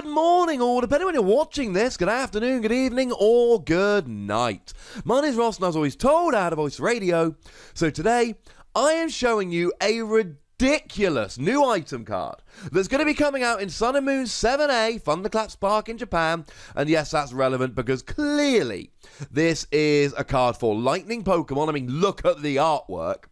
good morning, or depending when you're watching this, good afternoon, good evening, or good night. My name is Ross, and as always told, out of Voice Radio. So today, I am showing you a ridiculous new item card that's going to be coming out in Sun and Moon 7A, Thunderclap Spark in Japan. And yes, that's relevant because clearly this is a card for Lightning Pokemon. I mean, look at the artwork.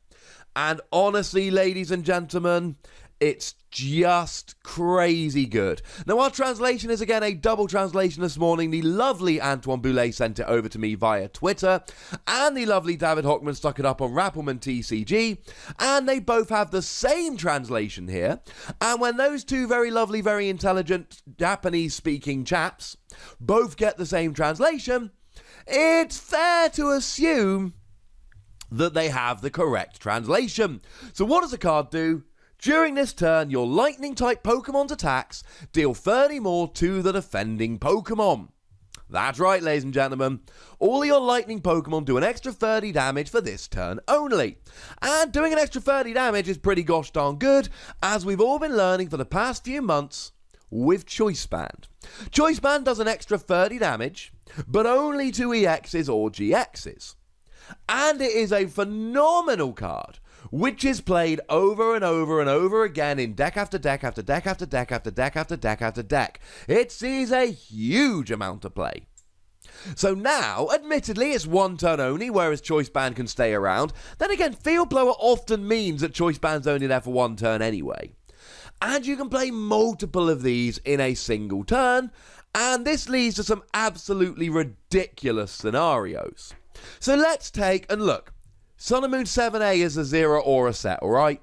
And honestly, ladies and gentlemen, it's just crazy good. Now, our translation is again a double translation this morning. The lovely Antoine Boulay sent it over to me via Twitter, and the lovely David Hochmann stuck it up on Rappelman TCG, and they both have the same translation here. And when those two very lovely, very intelligent Japanese-speaking chaps both get the same translation, it's fair to assume that they have the correct translation. So what does the card do? During this turn, your Lightning-type Pokemon's attacks deal 30 more to the defending Pokemon. That's right, ladies and gentlemen. All of your Lightning Pokemon do an extra 30 damage for this turn only. And doing an extra 30 damage is pretty gosh darn good, as we've all been learning for the past few months with Choice Band. Choice Band does an extra 30 damage, but only to EXs or GXs. And it is a phenomenal card, which is played over and over and over again in deck after deck after deck after deck after deck after deck after deck. It sees a huge amount of play. So now, admittedly, it's one turn only, whereas Choice Band can stay around. Then again, Field Blower often means that Choice Band's only there for one turn anyway. And you can play multiple of these in a single turn, and this leads to some absolutely ridiculous scenarios. So let's take and look. Sun and Moon 7A is a Zero Aura set, alright?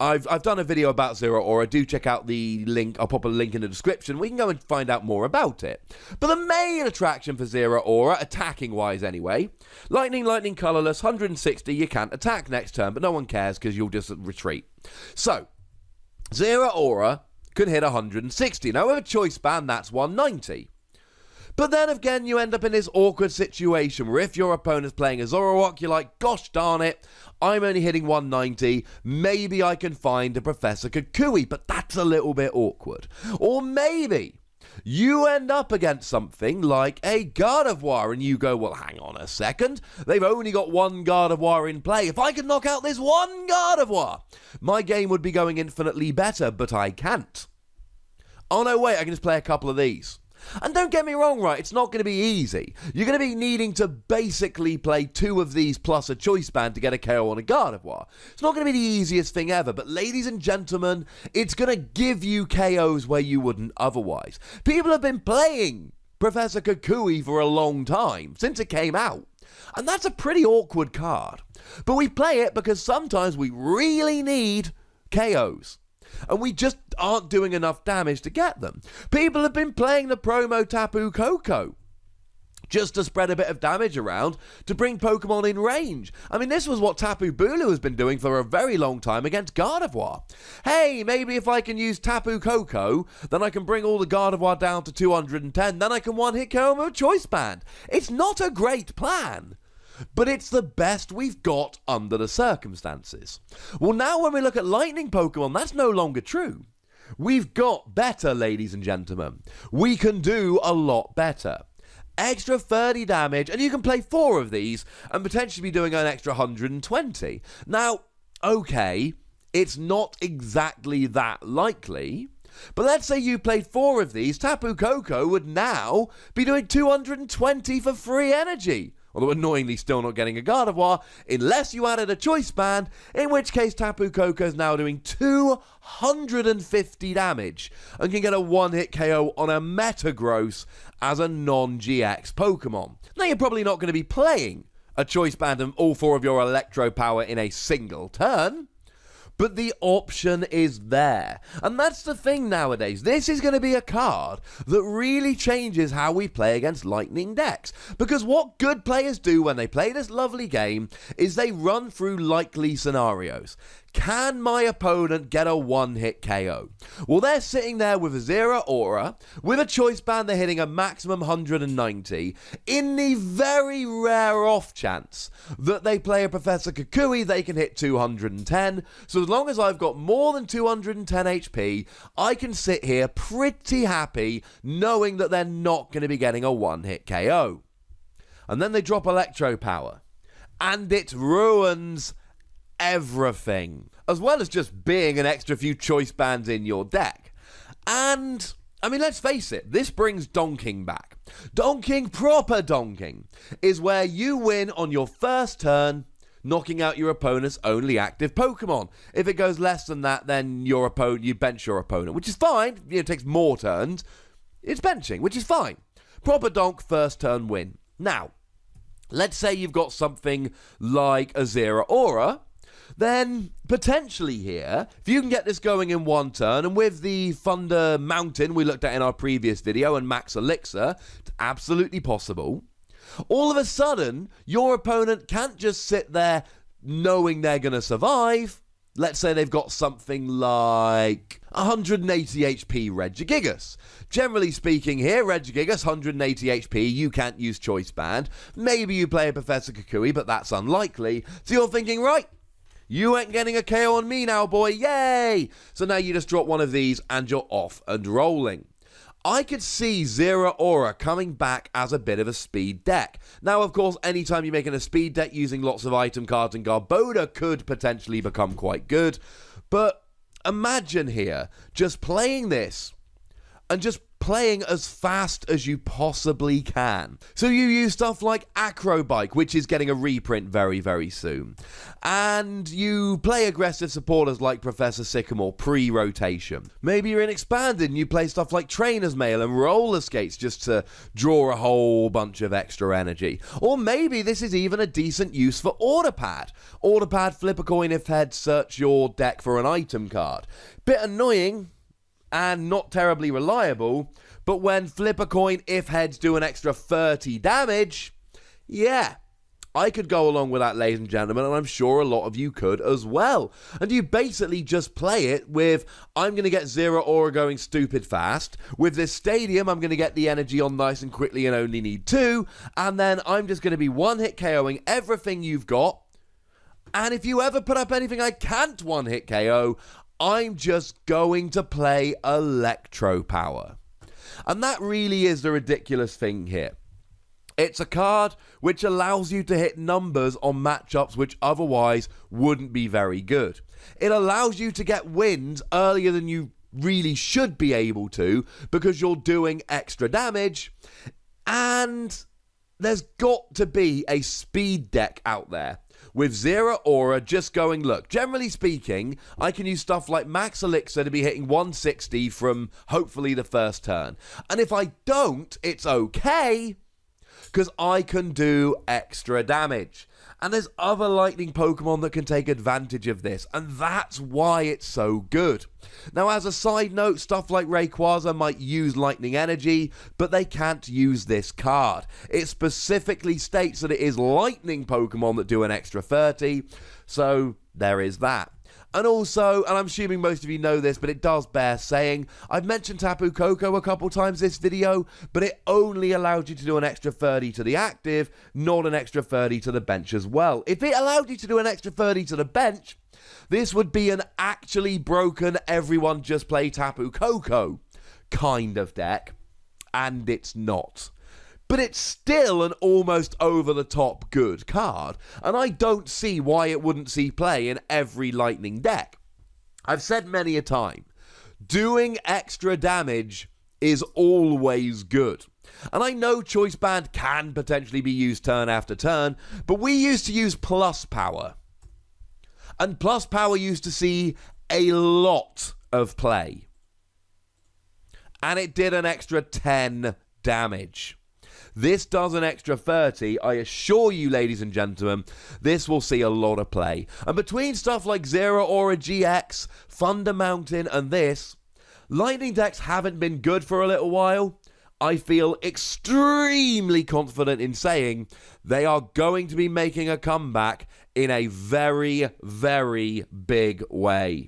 I've done a video about Zero Aura. Do check out the link. I'll pop a link in the description. We can go and find out more about it. But the main attraction for Zero Aura, attacking-wise anyway, Lightning, colourless, 160, you can't attack next turn, but no one cares because you'll just retreat. So, Zero Aura can hit 160. Now, with a Choice Band, that's 190. But then again, you end up in this awkward situation where if your opponent's playing a Zoroark, you're like, gosh darn it, I'm only hitting 190, maybe I can find a Professor Kukui, but that's a little bit awkward. Or maybe you end up against something like a Gardevoir, and you go, well, hang on a second, they've only got one Gardevoir in play. If I could knock out this one Gardevoir, my game would be going infinitely better, but I can't. Oh no, wait, I can just play a couple of these. And don't get me wrong, right, it's not going to be easy. You're going to be needing to basically play two of these plus a Choice Band to get a KO on a Gardevoir. It's not going to be the easiest thing ever, but ladies and gentlemen, it's going to give you KOs where you wouldn't otherwise. People have been playing Professor Kukui for a long time, since it came out. And that's a pretty awkward card. But we play it because sometimes we really need KOs. And we just aren't doing enough damage to get them. People have been playing the promo Tapu Koko just to spread a bit of damage around to bring Pokemon in range. I mean, this was what Tapu Bulu has been doing for a very long time against Gardevoir. Hey, maybe if I can use Tapu Koko, then I can bring all the Gardevoir down to 210, then I can one-hit KO him with a Choice Band. It's not a great plan, but it's the best we've got under the circumstances. Well, now when we look at Lightning Pokemon, that's no longer true. We've got better, ladies and gentlemen. We can do a lot better. Extra 30 damage, and you can play 4 of these and potentially be doing an extra 120. Now, okay, it's not exactly that likely, but let's say you played 4 of these, Tapu Koko would now be doing 220 for free energy. Although annoyingly still not getting a Gardevoir, unless you added a Choice Band, in which case Tapu Koko is now doing 250 damage and can get a one-hit KO on a Metagross as a non-GX Pokemon. Now, you're probably not going to be playing a Choice Band and all 4 of your Electro power in a single turn, but the option is there. And that's the thing nowadays. This is going to be a card that really changes how we play against Lightning decks. Because what good players do when they play this lovely game is they run through likely scenarios. Can my opponent get a one-hit KO? Well, they're sitting there with a Zero Aura, with a choice band they're hitting a maximum 190, in the very rare off chance that they play a Professor Kukui, they can hit 210. So as long as I've got more than 210 HP, I can sit here pretty happy knowing that they're not going to be getting a one-hit KO. And then they drop Electro Power, and it ruins everything, as well as just being an extra few choice bands in your deck. And I mean, let's face it, this brings donking back. Donking, proper donking, is where you win on your first turn, knocking out your opponent's only active Pokemon. If it goes less than that, then you bench your opponent, which is fine. It takes more turns. It's benching, which is fine. Proper donk, first turn win. Now, let's say you've got something like a Zero Aura, then potentially here, if you can get this going in one turn, and with the Thunder Mountain we looked at in our previous video and Max Elixir, it's absolutely possible. All of a sudden, your opponent can't just sit there knowing they're going to survive. Let's say they've got something like 180 HP Regigigas. Generally speaking here, Regigigas, 180 HP, you can't use Choice Band. Maybe you play a Professor Kukui, but that's unlikely. So you're thinking, right, you ain't getting a KO on me now, boy, yay! So now you just drop one of these and you're off and rolling. I could see Zero Aura coming back as a bit of a speed deck. Now, of course, anytime you're making a speed deck using lots of item cards and Garbodor could potentially become quite good. But imagine here, just playing this and just playing as fast as you possibly can. So you use stuff like Acrobike, which is getting a reprint very, very soon. And you play aggressive supporters like Professor Sycamore pre-rotation. Maybe you're in Expanded and you play stuff like Trainer's Mail and Roller Skates just to draw a whole bunch of extra energy. Or maybe this is even a decent use for Order Pad. Order Pad, flip a coin if head, search your deck for an item card. Bit annoying and not terribly reliable, but when flip a coin if heads do an extra 30 damage, yeah, I could go along with that, ladies and gentlemen, and I'm sure a lot of you could as well. And you basically just play it with, I'm going to get Zero Aura going stupid fast. With this Stadium, I'm going to get the energy on nice and quickly and only need 2. And then I'm just going to be one-hit KOing everything you've got. And if you ever put up anything I can't one-hit KO, I'm just going to play Electro Power. And that really is the ridiculous thing here. It's a card which allows you to hit numbers on matchups which otherwise wouldn't be very good. It allows you to get wins earlier than you really should be able to because you're doing extra damage. And there's got to be a speed deck out there with Zero Aura just going, look, generally speaking, I can use stuff like Max Elixir to be hitting 160 from hopefully the first turn. And if I don't, it's okay, because I can do extra damage. And there's other lightning Pokemon that can take advantage of this, and that's why it's so good. Now, as a side note, stuff like Rayquaza might use lightning energy, but they can't use this card. It specifically states that it is lightning Pokemon that do an extra 30, so there is that. And also, and I'm assuming most of you know this, but it does bear saying, I've mentioned Tapu Koko a couple times this video, but it only allowed you to do an extra 30 to the active, not an extra 30 to the bench as well. If it allowed you to do an extra 30 to the bench, this would be an actually broken everyone just play Tapu Koko kind of deck, and it's not. But it's still an almost over-the-top good card, and I don't see why it wouldn't see play in every Lightning deck. I've said many a time, doing extra damage is always good. And I know Choice Band can potentially be used turn after turn, but we used to use PlusPower. And PlusPower used to see a lot of play. And it did an extra 10 damage. This does an extra 30. I assure you, ladies and gentlemen, this will see a lot of play. And between stuff like Zero Aura GX, Thunder Mountain, and this, Lightning decks haven't been good for a little while. I feel extremely confident in saying they are going to be making a comeback in a very, very big way.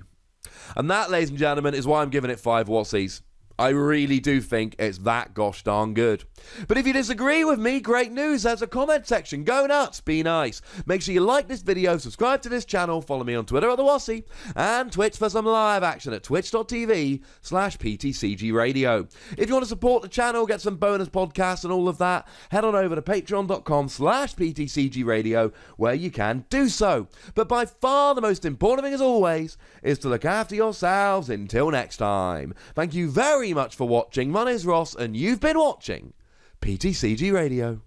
And that, ladies and gentlemen, is why I'm giving it 5 Watsies. I really do think it's that gosh darn good. But if you disagree with me, great news, there's a comment section. Go nuts, be nice. Make sure you like this video, subscribe to this channel, follow me on Twitter at the Wassie, and Twitch for some live action at twitch.tv/PTCGRadio. If you want to support the channel, get some bonus podcasts and all of that, head on over to patreon.com/PTCGRadio, where you can do so. But by far the most important thing, as always, is to look after yourselves until next time. Thank you very much for watching. My name is Ross, and you've been watching PTCG Radio.